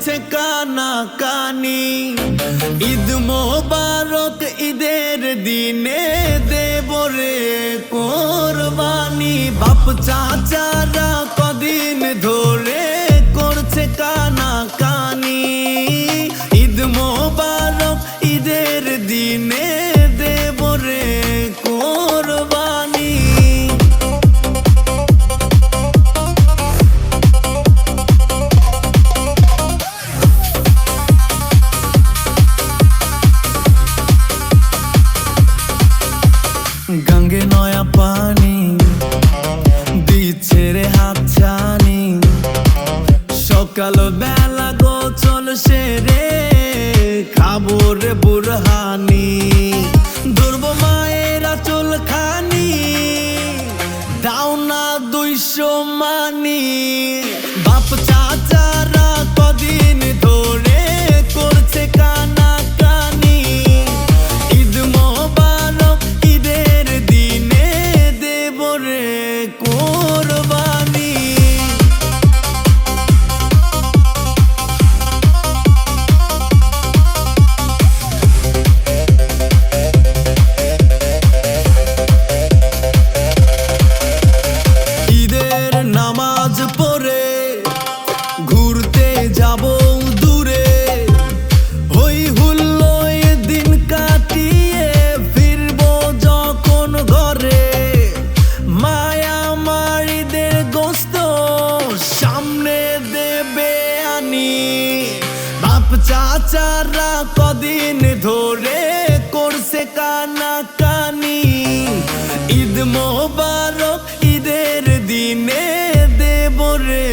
করছে কানা কানি। ঈদ মোবারক ঈদের দিনে দেব রে কোরবানি। বাপ চাচারা কদিন ধরে করছে কানা কানি। ঈদ মোবারক ঈদের দিনে দেব রে কোরবানি। গঙ্গে নয়া পানি দিচ্ছে রে হাত ছানি। সকাল বেলা গোসল সেরে খাবো রে বুরহানি। ধরব মায়ের আঁচল খানি দাও না 200 মানি। বাপ চাচারা কদিন ধরে করছে কানা কানি। ঈদ মোবারক ঈদের দিনে দেব রে কোরবানি। ঈদের নামাজ পড়ে ঘুরতে যাব দূরে। হই হুল্লোয় দিন কাটিয়ে ফিরবো যখন ঘরে। মায়া মারিদের গোস্ত সামনে দেবে আনি। বাপ চাচারা কদিন ধরে করছে কানা কানি। ঈদ মোবারক ঈদের দিনে দেব রে